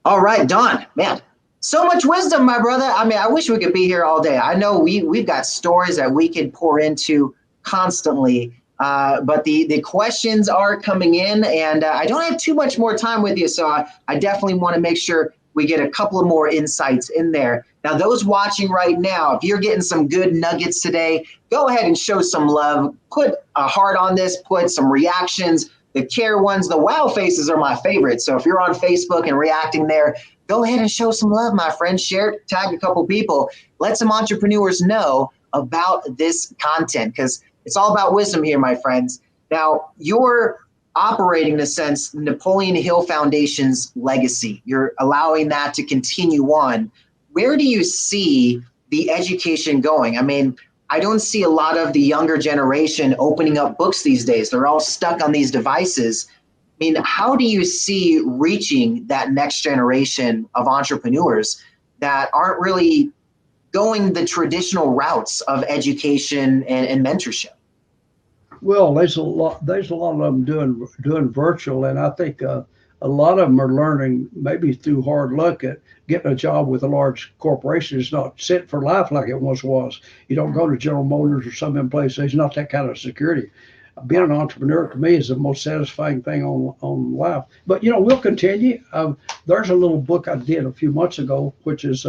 All right, Don, man, so much wisdom, my brother. I mean, I wish we could be here all day. I know we've got stories that we could pour into constantly, but the questions are coming in, and I don't have too much more time with you, so I definitely want to make sure we get a couple of more insights in there. Now, those watching right now, if you're getting some good nuggets today, go ahead and show some love. Put a heart on this, put some reactions. The care ones, the wow faces are my favorite. So if you're on Facebook and reacting there, go ahead and show some love, my friend. Share it, tag a couple people. Let some entrepreneurs know about this content, because it's all about wisdom here, my friends. Now, you're operating, in a sense, Napoleon Hill Foundation's legacy. You're allowing that to continue on. Where do you see the education going? I mean, I don't see a lot of the younger generation opening up books these days. They're all stuck on these devices. I mean, how do you see reaching that next generation of entrepreneurs that aren't really going the traditional routes of education and mentorship? Well, there's a lot of them doing virtual, and I think a lot of them are learning maybe through hard luck at getting a job with a large corporation. It's not set for life like it once was. You don't go to General Motors or some of them places. There's not that kind of security. Being an entrepreneur to me is the most satisfying thing on life. But we'll continue. There's a little book I did a few months ago, which is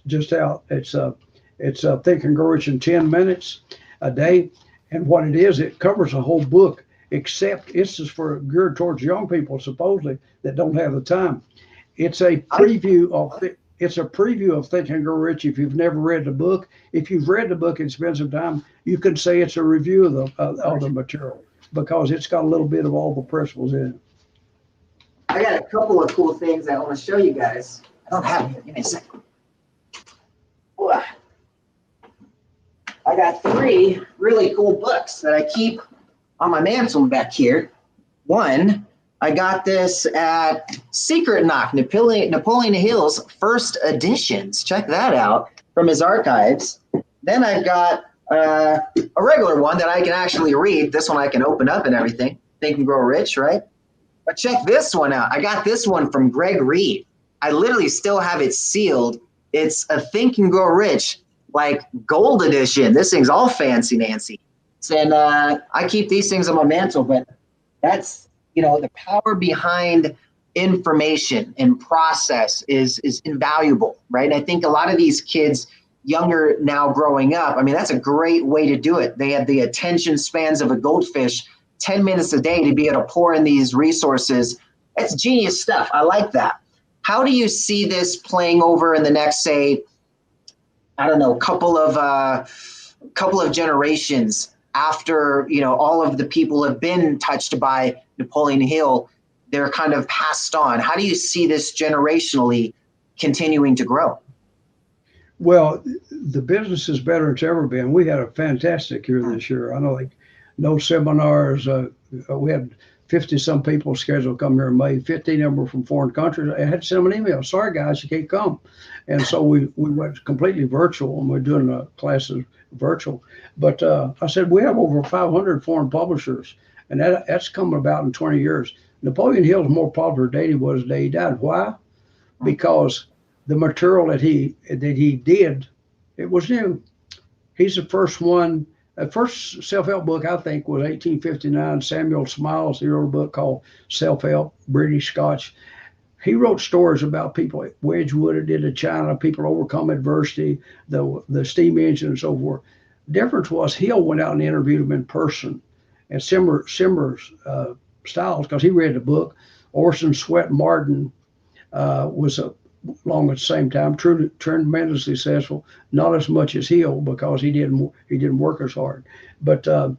just out. It's Think and Grow Rich in 10 minutes a day. And what it is, it covers a whole book, except it's just geared towards young people, supposedly, that don't have the time. It's a preview of Think and Grow Rich. If you've never read the book, if you've read the book and spent some time, you can say it's a review of the material, because it's got a little bit of all the principles in it. I got a couple of cool things I want to show you guys. I don't have it. Give me a second. I got 3 really cool books that I keep on my mantle back here. One, I got this at Secret Knock, Napoleon Hill's first editions. Check that out from his archives. Then I've got a regular one that I can actually read. This one I can open up and everything. Think and Grow Rich, right? But check this one out. I got this one from Greg Reed. I literally still have it sealed. It's a Think and Grow Rich, like gold edition. This thing's all fancy Nancy. And I keep these things on my mantle, but that's, the power behind information and process is invaluable, right? And I think a lot of these kids younger now growing up, I mean, that's a great way to do it. They have the attention spans of a goldfish, 10 minutes a day to be able to pour in these resources. That's genius stuff. I like that. How do you see this playing over in the next, say, I don't know, couple of generations after, all of the people have been touched by Napoleon Hill, they're kind of passed on. How do you see this generationally continuing to grow? Well, the business is better than it's ever been. We had a fantastic year this year. I know, like, no seminars. We had 50-some people scheduled to come here in May. 15 of them were from foreign countries. I had to send them an email. Sorry, guys, you can't come. And so we went completely virtual, and we're doing the classes virtual. But I said, we have over 500 foreign publishers, and that's come about in 20 years. Napoleon Hill is more popular today than he was the day he died. Why? Because the material that he did, it was new. He's the first one. The first self-help book, I think, was 1859. Samuel Smiles, he wrote a book called Selfhelp, British Scotch. He wrote stories about people at Wedgwood, into China, people overcome adversity, the steam engine and so forth. Difference was Hill went out and interviewed them in person. And Simmer's Styles, because he read the book. Orson Swett Martin was along at the same time, tremendously successful. Not as much as Hill, because he didn't work as hard. But the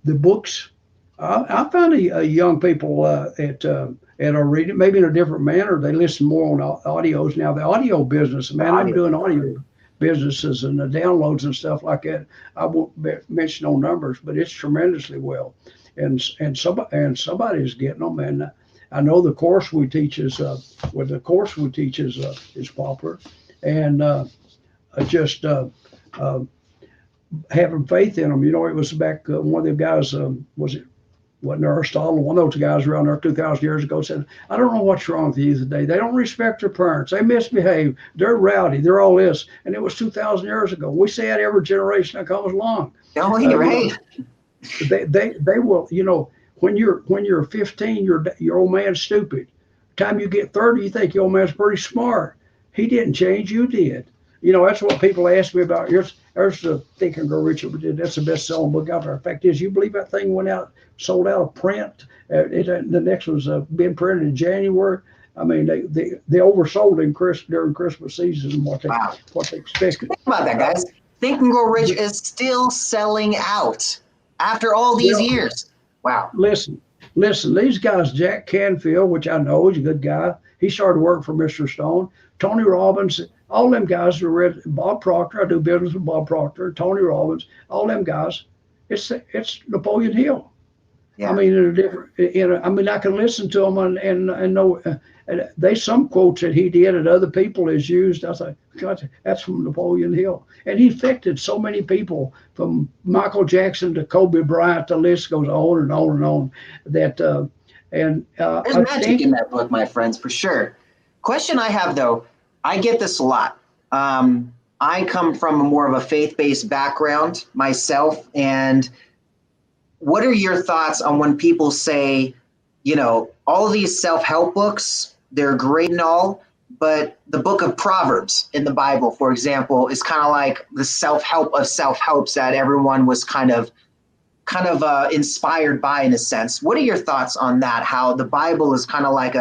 books, I found a young people at our reading, maybe in a different manner. They listen more on audios now. The audio business, man, I'm doing audio businesses and the downloads and stuff like that. I won't mention no numbers, but it's tremendously well, and somebody's getting them. And I know the course we teach is popular, and just having faith in them. It was back one of the guys wasn't Aristotle, one of those guys around there 2,000 years ago said, I don't know what's wrong with you today. They don't respect their parents. They misbehave. They're rowdy. They're all this. And it was 2,000 years ago. We say that every generation that comes along. Oh, you're right. They will, when you're 15, your old man's stupid. time you get 30, you think your old man's pretty smart. He didn't change, you did. You know, that's what people ask me about. There's the Think and Grow Rich. That's the best-selling book out there. The fact is, you believe that thing went out, sold out of print? The next one's been printed in January. I mean, they oversold during Christmas season and what they expected. Think about that, guys. Think and Grow Rich is still selling out after all these years. Wow. Listen, these guys, Jack Canfield, which I know is a good guy. He started working for Mr. Stone. Tony Robbins, all them guys who read Bob Proctor. I do business with Bob Proctor, Tony Robbins, all them guys. It's Napoleon Hill. Yeah. I mean, in a different. I mean, I can listen to them and know. There's some quotes that he did and other people has used. I thought, God, that's from Napoleon Hill, and he affected so many people, from Michael Jackson to Kobe Bryant. The list goes on and on and on. That there's magic in that book, my friends, for sure. Question I have though, I get this a lot. I come from more of a faith-based background myself, and what are your thoughts on when people say, you know, all of these self-help books, they're great and all, but the book of Proverbs in the Bible, for example, is kind of like the self-help of self-helps that everyone was kind of inspired by, in a sense. What are your thoughts on that? How the Bible is kind of like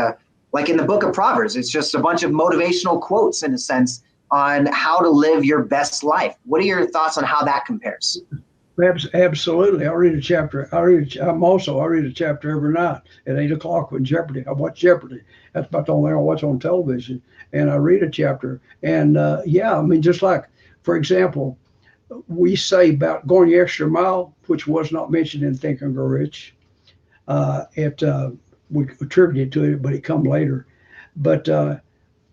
in the book of Proverbs, it's just a bunch of motivational quotes, in a sense, on how to live your best life. What are your thoughts on how that compares? Absolutely. I read a chapter. I read a chapter every night at 8:00 with Jeopardy. I watch Jeopardy. That's about the only thing I watch on television. And I read a chapter. And I mean, just like, for example, we say about going the extra mile, which was not mentioned in Think and Grow Rich. We attributed to it, but it come later. But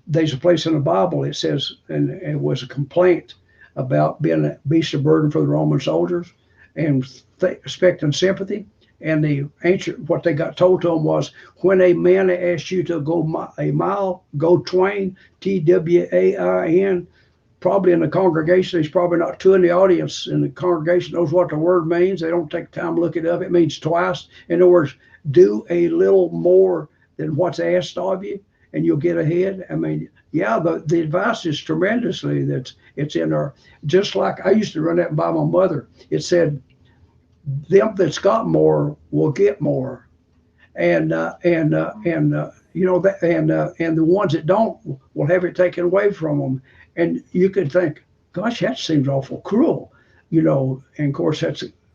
there's a place in the Bible, it says, and it was a complaint about being a beast of burden for the Roman soldiers and expecting sympathy. And the ancient, what they got told to them was, when a man asks you to go a mile, go twain, TWAIN. Probably in the congregation, there's probably not two in the audience in the congregation knows what the word means. They don't take time to look it up. It means twice. In other words, do a little more than what's asked of you, and you'll get ahead. I mean, yeah, the advice is tremendously it's in our, just like I used to run that by my mother. It said, them that's got more will get more, and you know that, and the ones that don't will have it taken away from them. And you could think, gosh, that seems awful cruel, you know. And of course,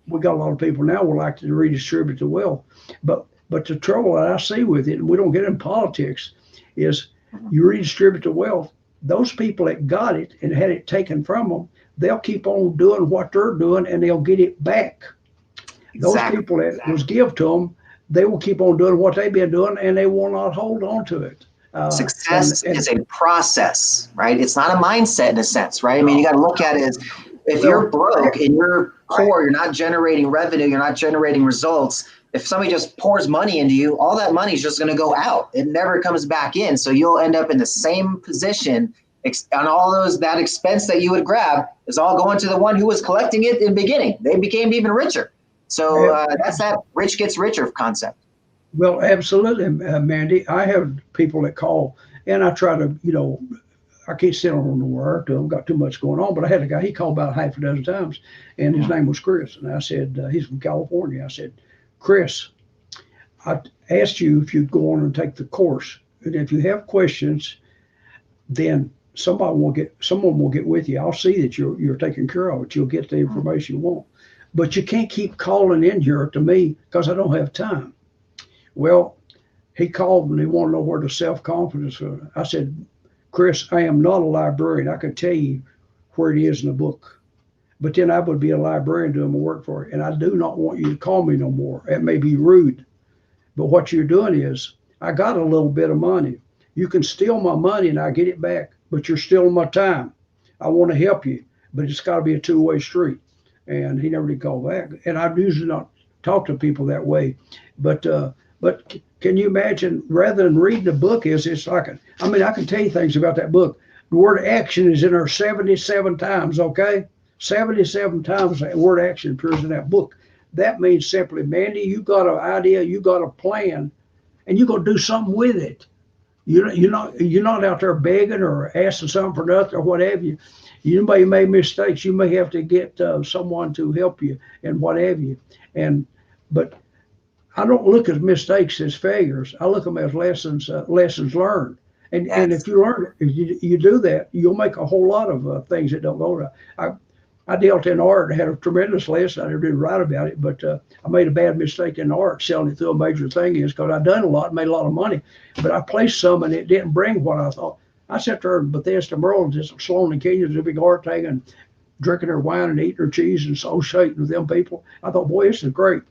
we got a lot of people now who like to redistribute the wealth, but the trouble that I see with it, and we don't get in politics, is you redistribute the wealth. Those people that got it and had it taken from them, they'll keep on doing what they're doing, and they'll get it back. Those people that was give to them, they will keep on doing what they've been doing, and they will not hold on to it. Success is a process, right? It's not a mindset, in a sense, right? I mean, you got to look at it as, if you're broke and you're poor, you're not generating revenue, you're not generating results. If somebody just pours money into you, all that money is just going to go out. It never comes back in. So you'll end up in the same position, and all that expense that you would grab is all going to the one who was collecting it in the beginning. They became even richer. So that's that rich gets richer concept. Well, absolutely, Mandy. I have people that call, and I try to, you know, I can't sit on the wire. I've got too much going on. But I had a guy, he called about half a dozen times, and his name was Chris. And I said, he's from California. I said, Chris, I asked you if you'd go on and take the course. And if you have questions, then someone will get with you. I'll see that you're taking care of it. You'll get the information you want. But you can't keep calling in here to me because I don't have time. Well, he called and he wanted to know where the self-confidence was. I said, Chris, I am not a librarian. I can tell you where it is in the book. But then I would be a librarian doing my work for it. And I do not want you to call me no more. It may be rude. But what you're doing is, I got a little bit of money. You can steal my money and I get it back, but you're stealing my time. I want to help you, but it's got to be a two-way street. And he never did call back. And I usually not talk to people that way. But can you imagine, rather than reading the book, it's like, I mean, I can tell you things about that book. The word action is in there 77 times, okay? 77 times the word action appears in that book. That means simply, Mandy, you got an idea, you got a plan, and you're going to do something with it. You're not out there begging or asking something for nothing or what have you. You may make mistakes. You may have to get someone to help you and what have you. And but I don't look at mistakes as failures. I look at them as lessons learned. And Yes. if you learn, if you do that, you'll make a whole lot of things that don't go right. I dealt in art and had a tremendous lesson. I never did write about it, but I made a bad mistake in art selling it through a major thing is because I'd done a lot, made a lot of money, but I placed some and it didn't bring what I thought. I sat there in Bethesda, Maryland, just Sloan and Kenyon's a big art thing and drinking their wine and eating their cheese and associating with them people. I thought, boy, this is great.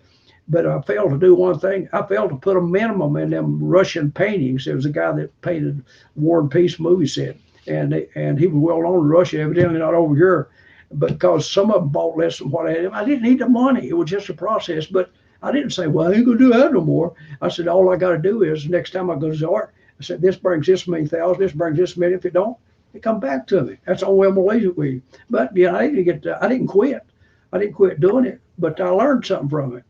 But I failed to do one thing. I failed to put a minimum in them Russian paintings. There was a guy that painted War and Peace movie set, and he was well known in Russia, evidently not over here, because some of them bought less than what I had. I didn't need the money. It was just a process. But I didn't say, well, I ain't gonna do that no more. I said, all I got to do is next time I go to the art, I said, this brings this many thousand, this brings this many. If it don't, it come back to me. That's the only way I'm gonna leave it with you. But yeah, I didn't quit. I didn't quit doing it, but I learned something from it.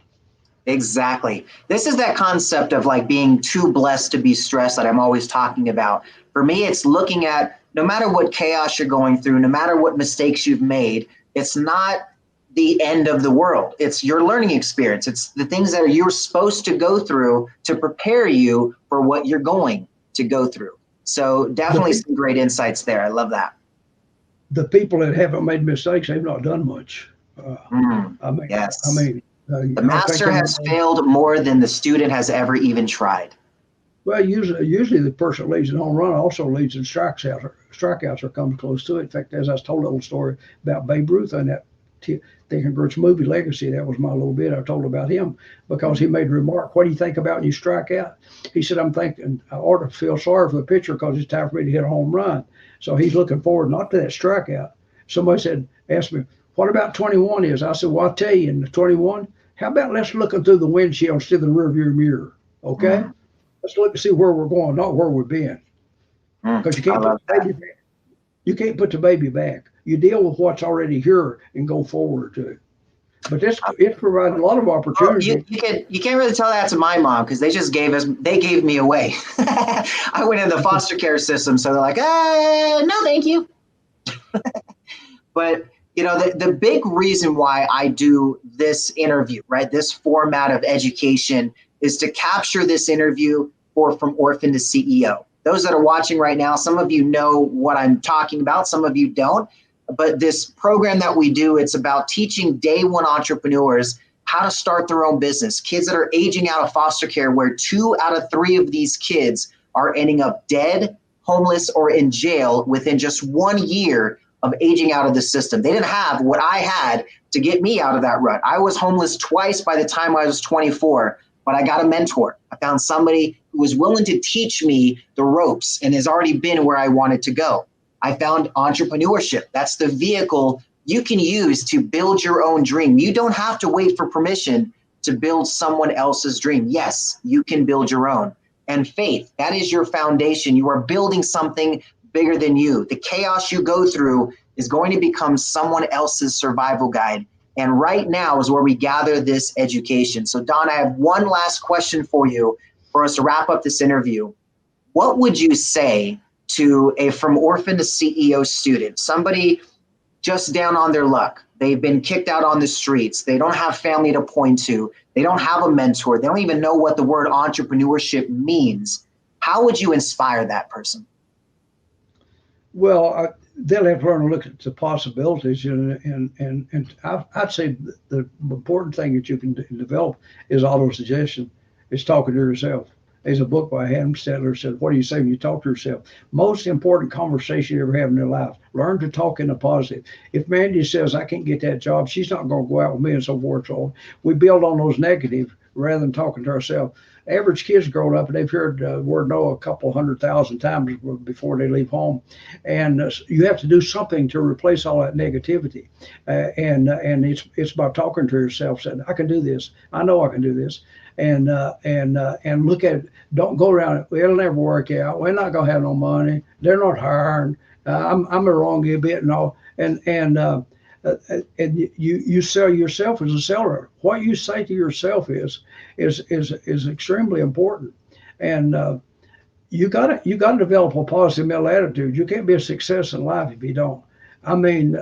Exactly. This is that concept of like being too blessed to be stressed that I'm always talking about. For me, it's looking at no matter what chaos you're going through, no matter what mistakes you've made, it's not the end of the world. It's your learning experience. It's the things that you're supposed to go through to prepare you for what you're going to go through. So definitely some great insights there. I love that. The people that haven't made mistakes, they've not done much. Yes. The master has failed more than the student has ever even tried. Well, usually the person that leads in home run also leads in strikeouts or comes close to it. In fact, as I was told a little story about Babe Ruth and that Thinking Gert's movie Legacy, that was my little bit I told about him because he made a remark, what do you think about when you strike out? He said, I'm thinking I ought to feel sorry for the pitcher because it's time for me to hit a home run. So he's looking forward not to that strikeout. Somebody asked me, what about 21 is? I said, well, I'll tell you, in the 21, how about let's looking through the windshield instead of the rearview mirror, okay? Let's look and see where we're going, not where we've been. Because you can't put the baby back. You can't put the baby back. You deal with what's already here and go forward to it. But it provides a lot of opportunity. You can't really tell that to my mom because they gave me away. I went in the foster care system, so they're like, no, thank you. But you know, the big reason why I do this interview, right, this format of education is to capture this interview for From Orphan to CEO. Those that are watching right now, some of you know what I'm talking about, some of you don't. But this program that we do, it's about teaching day one entrepreneurs how to start their own business. Kids that are aging out of foster care, where 2 out of 3 of these kids are ending up dead, homeless, or in jail within just 1 year of aging out of the system. They didn't have what I had to get me out of that rut. I was homeless twice by the time I was 24, but I got a mentor. I found somebody who was willing to teach me the ropes and has already been where I wanted to go. I found entrepreneurship. That's the vehicle you can use to build your own dream. You don't have to wait for permission to build someone else's dream. Yes, you can build your own. And faith, that is your foundation. You are building something bigger than you. The chaos you go through is going to become someone else's survival guide. And right now is where we gather this education. So Don, I have one last question for you for us to wrap up this interview. What would you say to a From Orphan to CEO student, somebody just down on their luck? They've been kicked out on the streets. They don't have family to point to. They don't have a mentor. They don't even know what the word entrepreneurship means. How would you inspire that person? Well, they'll have to learn to look at the possibilities, and I'd say the important thing that you can develop is auto-suggestion. It's talking to yourself. There's a book by Adam Stettler said, what do you say when you talk to yourself? Most important conversation you ever have in your life. Learn to talk in the positive. If Mandy says, I can't get that job, she's not going to go out with me and so forth. So we build on those negative rather than talking to ourselves. Average kids growing up, and they've heard the word no a couple 100,000 times before they leave home. And you have to do something to replace all that negativity. And it's about talking to yourself, saying, I can do this. I know I can do this. And look at it. Don't go around it. Well, it'll never work out. We're not gonna have no money. They're not hiring. I'm the wrong bit and all. And you sell yourself as a seller. What you say to yourself is extremely important. And you gotta develop a positive mental attitude. You can't be a success in life if you don't. I mean,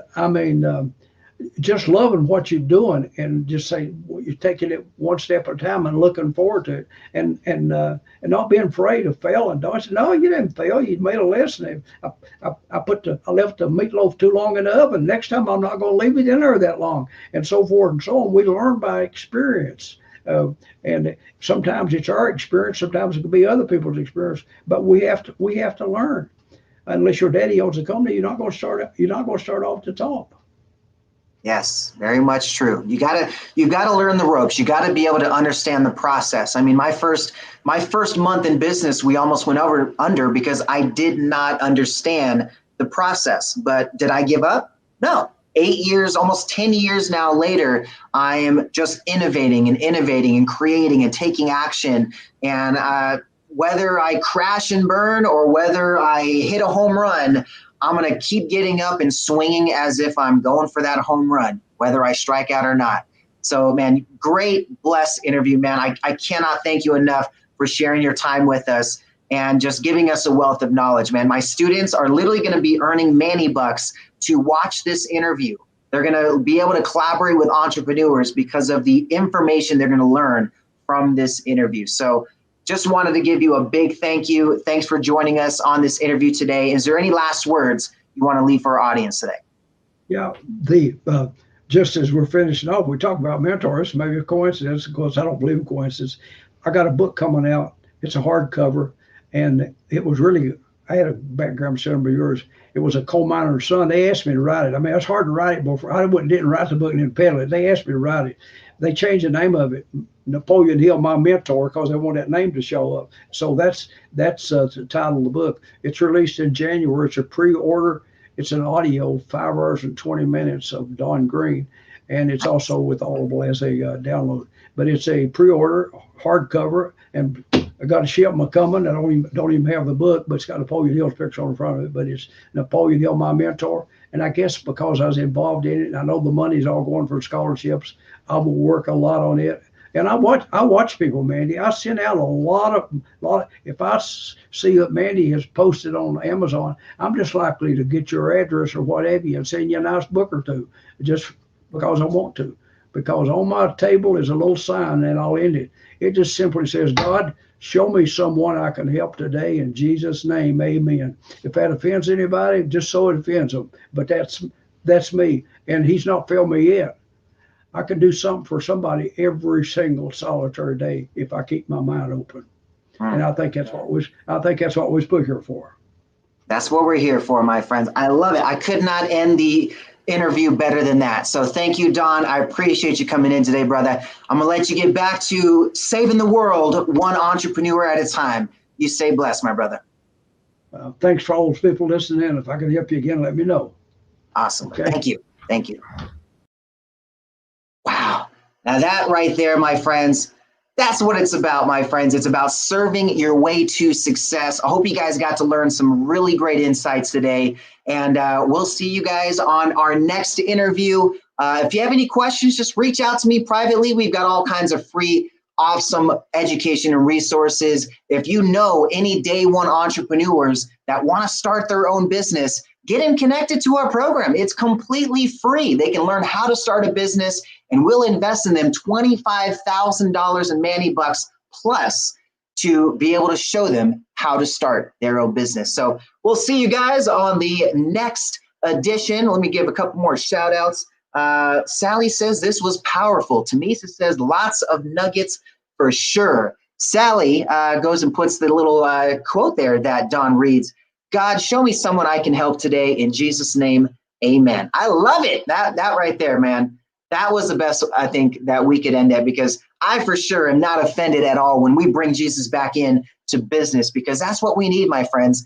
just loving what you're doing and just say well, you're taking it one step at a time and looking forward to it and not being afraid of failing. Don't say, no, you didn't fail. You made a lesson. I left the meatloaf too long in the oven. Next time I'm not going to leave it in there that long, and so forth and so on. We learn by experience. And sometimes it's our experience, sometimes it could be other people's experience, but we have to learn. Unless your daddy owns a company, you're not going to start off the top. Yes, very much true. You gotta learn the ropes. You gotta be able to understand the process. I mean, my first month in business, we almost went under because I did not understand the process. But did I give up? No. 8 years, almost 10 years now later, I am just innovating and creating and taking action. And whether I crash and burn or whether I hit a home run, I'm going to keep getting up and swinging as if I'm going for that home run, whether I strike out or not. So, man, great, blessed interview, man. I cannot thank you enough for sharing your time with us and just giving us a wealth of knowledge, man. My students are literally going to be earning Manny bucks to watch this interview. They're going to be able to collaborate with entrepreneurs because of the information they're going to learn from this interview. So just wanted to give you a big thank you. Thanks for joining us on this interview today. Is there any last words you want to leave for our audience today? Yeah, just as we're finishing off, we talk about mentors. Maybe a coincidence, because I don't believe in coincidence. I got a book coming out. It's a hardcover, and it was really, I had a background several years. It was a coal miner's son. They asked me to write it. I mean, it's hard to write it before. Didn't write the book and then peddle it. They asked me to write it. They changed the name of it, Napoleon Hill, My Mentor, because they want that name to show up. So that's the title of the book. It's released in January. It's a pre-order. It's an audio, 5 hours and 20 minutes of Don Green, and it's also with Audible as a download. But it's a pre-order hardcover, and I got a shipment coming. I don't even have the book, but it's got Napoleon Hill's picture on the front of it. But it's Napoleon Hill, My Mentor. And I guess because I was involved in it, and I know the money's all going for scholarships, I will work a lot on it. And I watch people, Mandy. I send out a lot of. If I see that Mandy has posted on Amazon, I'm just likely to get your address or what have you and send you a nice book or two, just because I want to. Because on my table is a little sign, and I'll end it. It just simply says, God, show me someone I can help today in Jesus' name, amen. If that offends anybody, just so it offends them. But that's me, and he's not failed me yet. I can do something for somebody every single solitary day if I keep my mind open. And I think that's what was put here for. That's what we're here for, my friends. I love it. I could not end the interview better than that. So thank you, Don. I appreciate you coming in today, brother. I'm going to let you get back to saving the world one entrepreneur at a time. You stay blessed, my brother. Thanks for all those people listening in. If I can help you again, let me know. Awesome. Okay. Thank you. Thank you. Wow. Now that right there, my friends, that's what it's about, my friends. It's about serving your way to success. I hope you guys got to learn some really great insights today. And we'll see you guys on our next interview. If you have any questions, just reach out to me privately. We've got all kinds of free, awesome education and resources. If you know any day one entrepreneurs that want to start their own business, get them connected to our program. It's completely free. They can learn how to start a business, and we'll invest in them $25,000 in Manny bucks plus to be able to show them how to start their own business. So we'll see you guys on the next edition. Let me give a couple more shout outs. Sally says this was powerful. Tamisa says lots of nuggets for sure. Sally goes and puts the little quote there that Don reads. God, show me someone I can help today. In Jesus' name, amen. I love it. That right there, man. That was the best, I think, that we could end at, because I for sure am not offended at all when we bring Jesus back in to business, because that's what we need, my friends.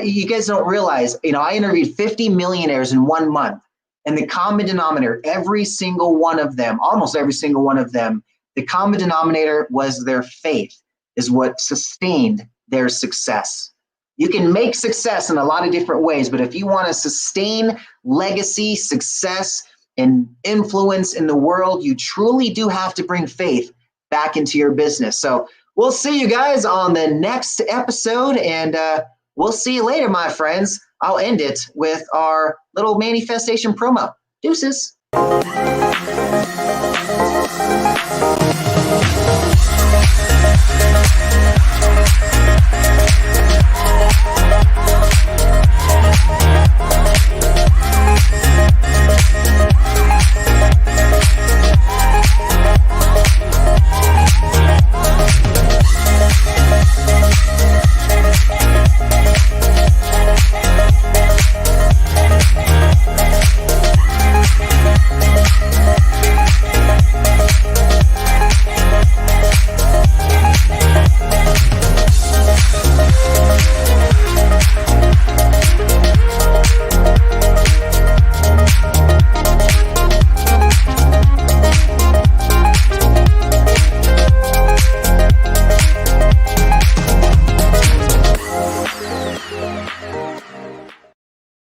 You guys don't realize, I interviewed 50 millionaires in 1 month, and the common denominator, every single one of them, almost every single one of them, the common denominator was their faith is what sustained their success. You can make success in a lot of different ways, but if you want to sustain legacy, success, and influence in the world, you truly do have to bring faith back into your business. So We'll see you guys on the next episode, and we'll see you later, my friends. I'll end it with our little manifestation promo. Deuces.